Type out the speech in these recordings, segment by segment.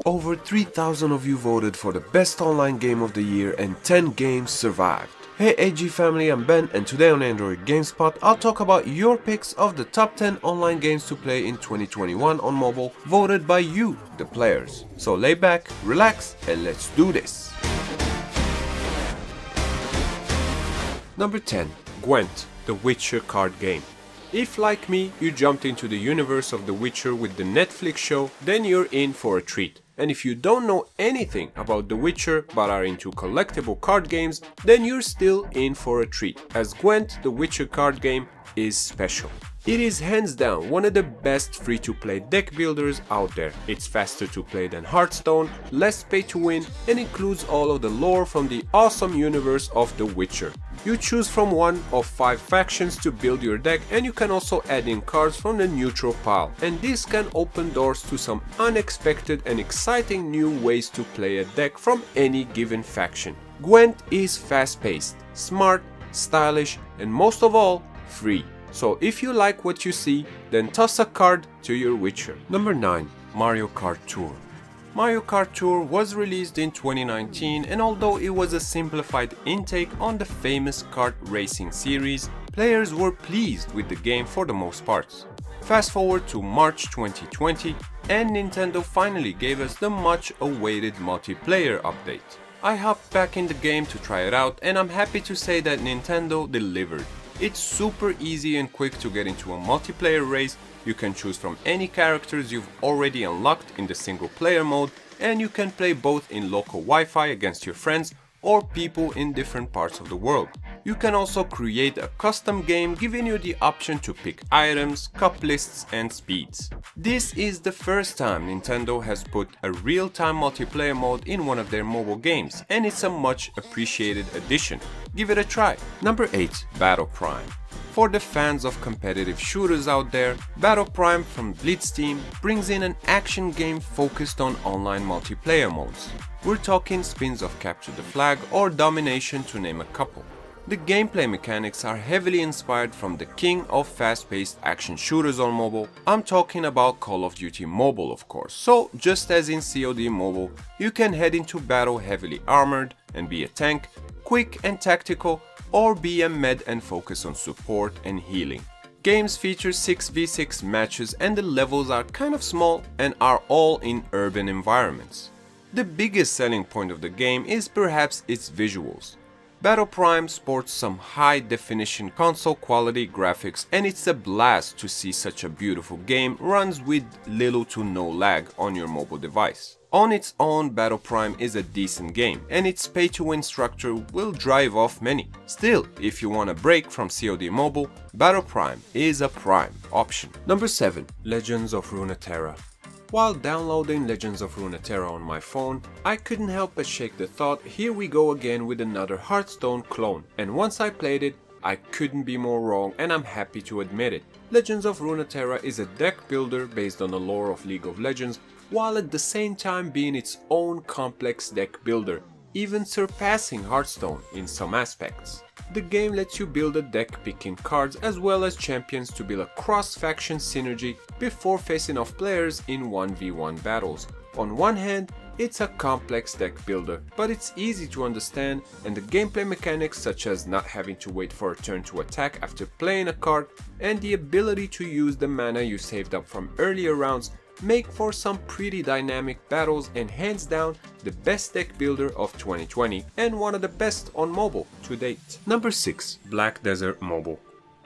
Over 3,000 of you voted for the best online game of the year and 10 games survived. Hey AG family, I'm Ben, and today on Android Gamespot I'll talk about your picks of the top 10 online games to play in 2021 on mobile, voted by you, the players. So lay back, relax, and let's do this. Number 10. Gwent, the Witcher card game. If, like me, you jumped into the universe of The Witcher with the Netflix show, then you're in for a treat. And if you don't know anything about The Witcher but are into collectible card games, then you're still in for a treat, as Gwent, the Witcher card game, is special. It is hands down one of the best free-to-play deck builders out there. It's faster to play than Hearthstone, less pay to win, and includes all of the lore from the awesome universe of The Witcher. You choose from one of 5 factions to build your deck, and you can also add in cards from the neutral pile. And this can open doors to some unexpected and exciting new ways to play a deck from any given faction. Gwent is fast-paced, smart, stylish, and most of all, free. So if you like what you see, then toss a card to your Witcher. Number 9. Mario Kart Tour. Mario Kart Tour was released in 2019, and although it was a simplified intake on the famous kart racing series, players were pleased with the game for the most part. Fast forward to March 2020, and Nintendo finally gave us the much awaited multiplayer update. I hopped back in the game to try it out, and I'm happy to say that Nintendo delivered. It's super easy and quick to get into a multiplayer race. You can choose from any characters you've already unlocked in the single player mode, and you can play both in local Wi-Fi against your friends or people in different parts of the world. You can also create a custom game, giving you the option to pick items, cup lists, and speeds. This is the first time Nintendo has put a real-time multiplayer mode in one of their mobile games, and it's a much appreciated addition. Give it a try. Number 8. Battle Prime. For the fans of competitive shooters out there, Battle Prime from Blitz Team brings in an action game focused on online multiplayer modes. We're talking spins of Capture the Flag or Domination, to name a couple. The gameplay mechanics are heavily inspired from the king of fast-paced action shooters on mobile. I'm talking about Call of Duty Mobile, of course. So, just as in COD Mobile, you can head into battle heavily armored and be a tank, quick and tactical, or be a med and focus on support and healing. Games feature 6v6 matches, and the levels are kind of small and are all in urban environments. The biggest selling point of the game is perhaps its visuals. Battle Prime sports some high-definition console-quality graphics, and it's a blast to see such a beautiful game runs with little to no lag on your mobile device. On its own, Battle Prime is a decent game, and its pay-to-win structure will drive off many. Still, if you want a break from COD Mobile, Battle Prime is a prime option. Number 7. Legends of Runeterra. While downloading Legends of Runeterra on my phone, I couldn't help but shake the thought, here we go again with another Hearthstone clone, and once I played it, I couldn't be more wrong, and I'm happy to admit it. Legends of Runeterra is a deck builder based on the lore of League of Legends, while at the same time being its own complex deck builder, even surpassing Hearthstone in some aspects. The game lets you build a deck picking cards as well as champions to build a cross-faction synergy before facing off players in 1v1 battles. On one hand, it's a complex deck builder, but it's easy to understand, and the gameplay mechanics such as not having to wait for a turn to attack after playing a card and the ability to use the mana you saved up from earlier rounds make for some pretty dynamic battles, and hands down the best deck builder of 2020 and one of the best on mobile to date. Number 6. Black Desert Mobile.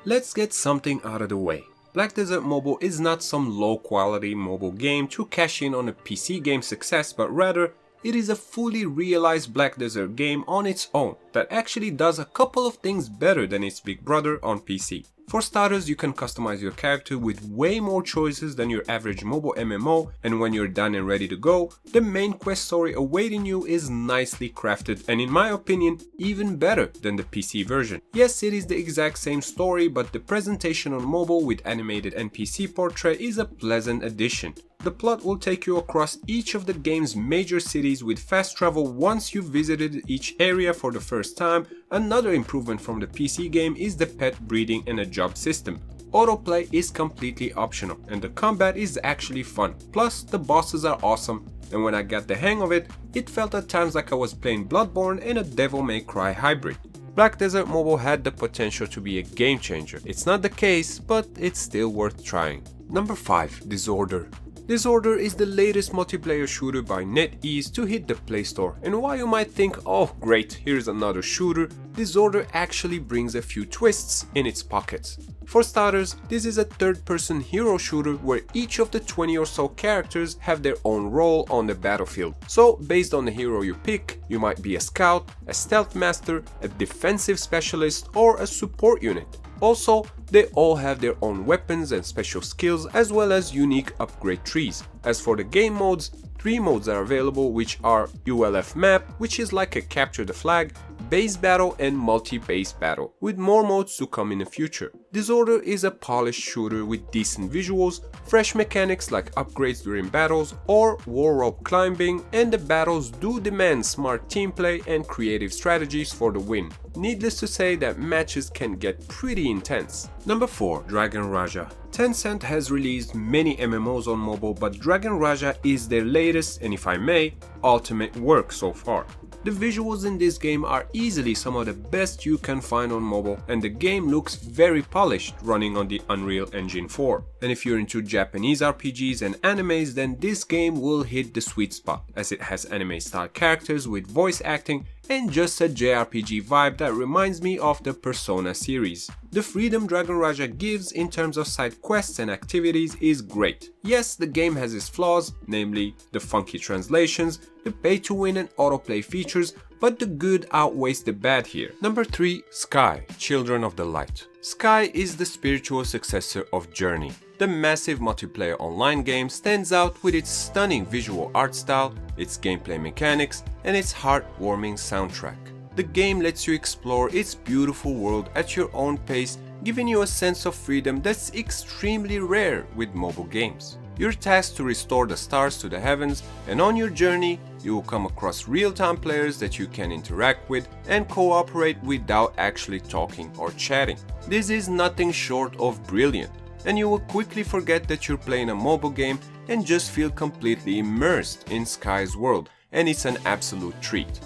Let's get something out of the way. Black Desert Mobile is not some low quality mobile game to cash in on a PC game success, but rather it is a fully realized Black Desert game on its own that actually does a couple of things better than its big brother on PC. For starters, you can customize your character with way more choices than your average mobile MMO, and when you're done and ready to go, the main quest story awaiting you is nicely crafted and, in my opinion, even better than the PC version. Yes, it is the exact same story, but the presentation on mobile with animated NPC portrait is a pleasant addition. The plot will take you across each of the game's major cities with fast travel once you've visited each area for the first time. Another improvement from the PC game is the pet breeding and a job system. Autoplay is completely optional and the combat is actually fun, plus the bosses are awesome and when I got the hang of it, it felt at times like I was playing Bloodborne and a Devil May Cry hybrid. Black Desert Mobile had the potential to be a game changer. It's not the case, but it's still worth trying. Number 5. Disorder. Disorder is the latest multiplayer shooter by NetEase to hit the Play Store, and while you might think, oh great, here's another shooter, Disorder actually brings a few twists in its pockets. For starters, this is a third-person hero shooter where each of the 20 or so characters have their own role on the battlefield. So, based on the hero you pick, you might be a scout, a stealth master, a defensive specialist, or a support unit. Also, they all have their own weapons and special skills as well as unique upgrade trees. As for the game modes, 3 modes are available, which are ULF map, which is like a capture the flag, base battle and multi-base battle, with more modes to come in the future. Disorder is a polished shooter with decent visuals, fresh mechanics like upgrades during battles or wall rope climbing, and the battles do demand smart team play and creative strategies for the win. Needless to say that matches can get pretty intense. Number 4. Dragon Raja. Tencent has released many MMOs on mobile, but Dragon Raja is their latest and, if I may, ultimate work so far. The visuals in this game are easily some of the best you can find on mobile, and the game looks very polished running on the Unreal Engine 4. And if you're into Japanese RPGs and animes, then this game will hit the sweet spot, as it has anime style characters with voice acting and just a JRPG vibe that reminds me of the Persona series. The freedom Dragon Raja gives in terms of side quests and activities is great. Yes, the game has its flaws, namely the funky translations, the pay-to-win and autoplay features, but the good outweighs the bad here. Number 3. Sky, Children of the Light. Sky is the spiritual successor of Journey. The massive multiplayer online game stands out with its stunning visual art style, its gameplay mechanics, and its heartwarming soundtrack. The game lets you explore its beautiful world at your own pace, giving you a sense of freedom that's extremely rare with mobile games. You're tasked to restore the stars to the heavens, and on your journey, you will come across real-time players that you can interact with and cooperate without actually talking or chatting. This is nothing short of brilliant, and you will quickly forget that you're playing a mobile game and just feel completely immersed in Sky's world, and it's an absolute treat.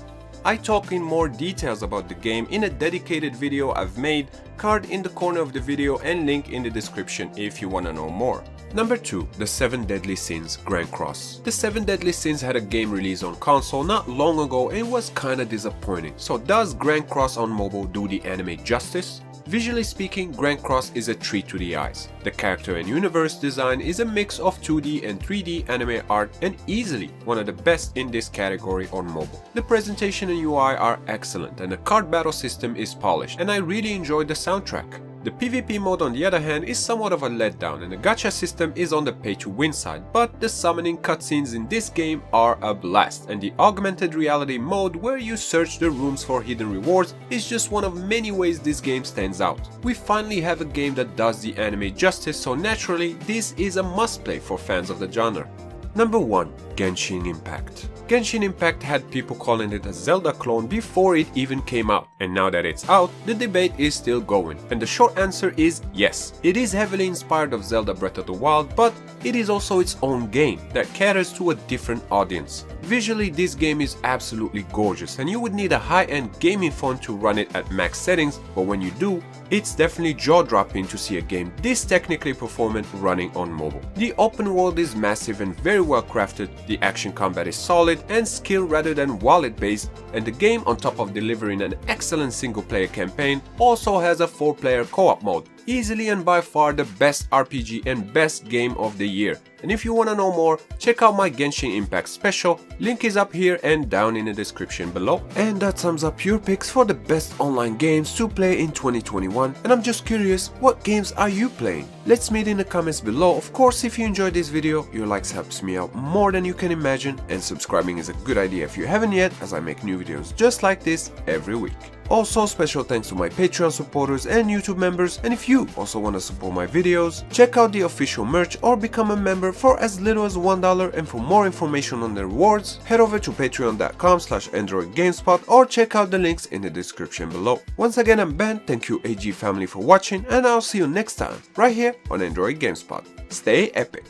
I talk in more details about the game in a dedicated video I've made, card in the corner of the video and link in the description if you wanna know more. Number 2. The 7 Deadly Sins Grand Cross. The 7 Deadly Sins had a game release on console not long ago and was kinda disappointing. So does Grand Cross on mobile do the anime justice? Visually speaking, Grand Cross is a treat to the eyes. The character and universe design is a mix of 2D and 3D anime art and easily one of the best in this category on mobile. The presentation and UI are excellent and the card battle system is polished, and I really enjoyed the soundtrack. The PvP mode on the other hand is somewhat of a letdown, and the gacha system is on the pay-to-win side, but the summoning cutscenes in this game are a blast, and the augmented reality mode where you search the rooms for hidden rewards is just one of many ways this game stands out. We finally have a game that does the anime justice, so naturally this is a must-play for fans of the genre. Number 1. Genshin Impact. Genshin Impact had people calling it a Zelda clone before it even came out, and now that it's out, the debate is still going, and the short answer is yes. It is heavily inspired of Zelda Breath of the Wild, but it is also its own game that caters to a different audience. Visually, this game is absolutely gorgeous, and you would need a high-end gaming phone to run it at max settings, but when you do, it's definitely jaw-dropping to see a game this technically performant running on mobile. The open world is massive and very well crafted, the action combat is solid and skill rather than wallet based, and the game, on top of delivering an excellent single player campaign, also has a 4-player co-op mode. Easily and by far the best RPG and best game of the year. And if you wanna know more, check out my Genshin Impact special, link is up here and down in the description below. And that sums up your picks for the best online games to play in 2021, and I'm just curious, what games are you playing? Let's meet in the comments below. Of course, if you enjoyed this video, your likes helps me out more than you can imagine, and subscribing is a good idea if you haven't yet, as I make new videos just like this every week. Also, special thanks to my Patreon supporters and YouTube members, and if you also want to support my videos, check out the official merch or become a member for as little as $1, and for more information on the rewards, head over to patreon.com/AndroidGamespot or check out the links in the description below. Once again, I'm Ben, thank you AG family for watching, and I'll see you next time, right here on Android Gamespot. Stay epic!